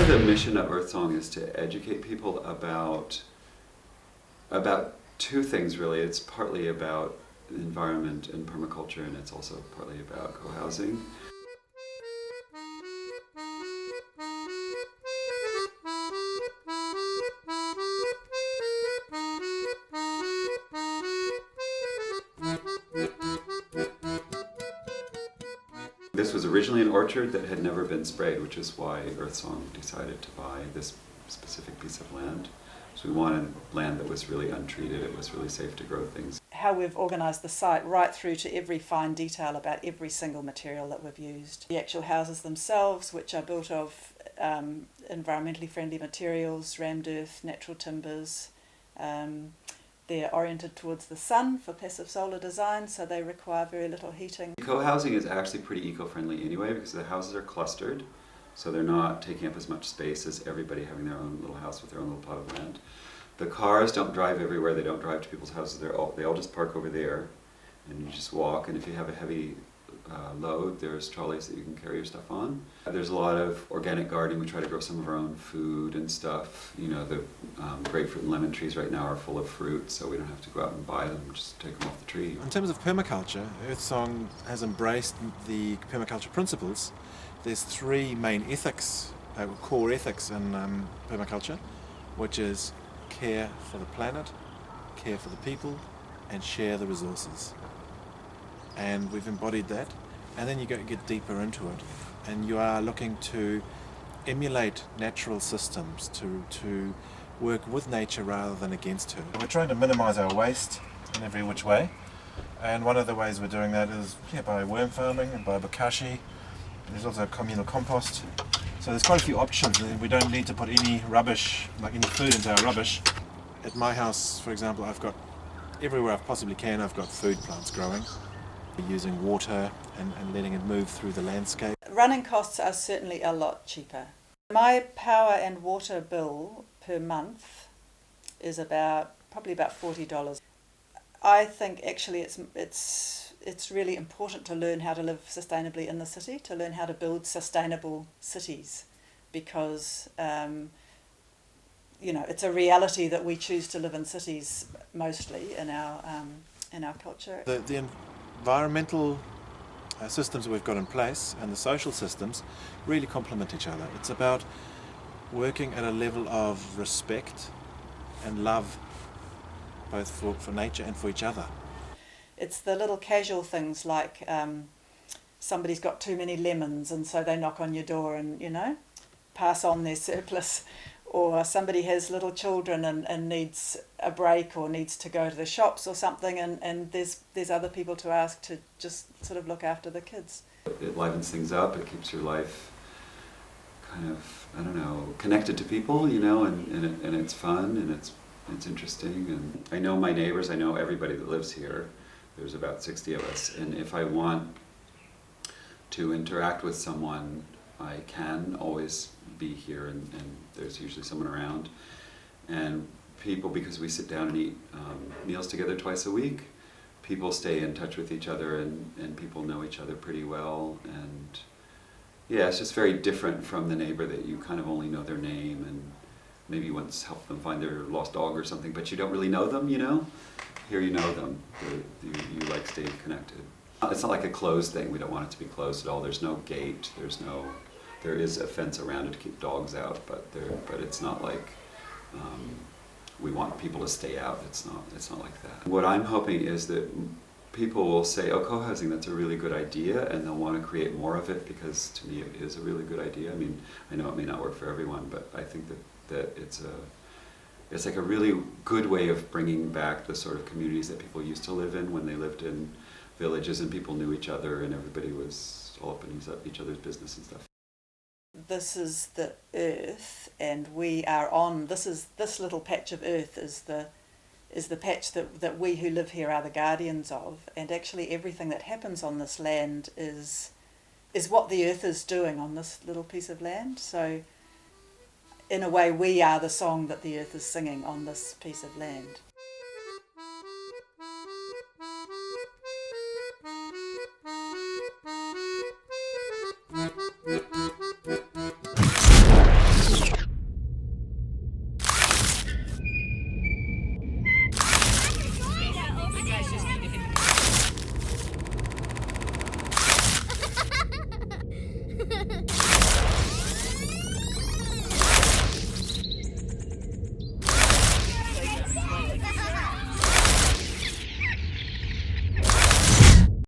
of the mission of Earthsong is to educate people about two things really. It's partly about the environment and permaculture, and it's also partly about co-housing. This was originally an orchard that had never been sprayed, which is why Earthsong decided to buy this specific piece of land. So we wanted land that was really untreated, it was really safe to grow things. How we've organised the site right through to every fine detail about every single material that we've used. The actual houses themselves, which are built of environmentally friendly materials, rammed earth, natural timbers. They're oriented towards the sun for passive solar design, so they require very little heating. Co-housing is actually pretty eco-friendly anyway because the houses are clustered, so they're not taking up as much space as everybody having their own little house with their own little plot of land. The cars don't drive everywhere, they don't drive to people's houses, they all just park over there, and you just walk, and if you have a heavy load, there's trolleys that you can carry your stuff on. There's a lot of organic gardening. We try to grow some of our own food and stuff. You know, the grapefruit and lemon trees right now are full of fruit, so we don't have to go out and buy them, just take them off the tree. In terms of permaculture, Earthsong has embraced the permaculture principles. There's three main ethics, core ethics in permaculture, which is care for the planet, care for the people, and share the resources. And we've embodied that, and then you get deeper into it, and you are looking to emulate natural systems, to work with nature rather than against her. We're trying to minimise our waste in every which way, and one of the ways we're doing that is by worm farming and by bokashi. There's also communal compost, so there's quite a few options, and we don't need to put any rubbish, like any food, into our rubbish. At my house, for example, I've got everywhere I possibly can, I've got food plants growing. Using water and letting it move through the landscape. Running costs are certainly a lot cheaper. My power and water bill per month is probably about $40. I think actually it's really important to learn how to live sustainably in the city, to learn how to build sustainable cities, because it's a reality that we choose to live in cities mostly in our culture. The environmental systems we've got in place and the social systems really complement each other. It's about working at a level of respect and love, both for nature and for each other. It's the little casual things like somebody's got too many lemons and so they knock on your door and, pass on their surplus. Or somebody has little children and needs a break or needs to go to the shops or something, and there's other people to ask to just sort of look after the kids. It livens things up, it keeps your life kind of, connected to people, and it's fun and it's interesting. And I know my neighbors, I know everybody that lives here. There's about 60 of us, and if I want to interact with someone, I can always be here, and there's usually someone around. And people, because we sit down and eat meals together twice a week, people stay in touch with each other, and people know each other pretty well. And yeah, it's just very different from the neighbor that you kind of only know their name and maybe once helped them find their lost dog or something, but you don't really know them, Here you know them, you like stay connected. It's not like a closed thing. We don't want it to be closed at all. There's no gate. There is a fence around it to keep dogs out, but it's not like we want people to stay out. It's not like that. What I'm hoping is that people will say, "Oh, co-housing, that's a really good idea," and they'll want to create more of it, because to me it is a really good idea. I mean, I know it may not work for everyone, but I think that it's like a really good way of bringing back the sort of communities that people used to live in when they lived in villages and people knew each other and everybody was all up in each other's business and stuff. This is the earth, and we are on this little patch of earth is the patch that we who live here are the guardians of, and actually everything that happens on this land is what the earth is doing on this little piece of land. So in a way we are the song that the earth is singing on this piece of land.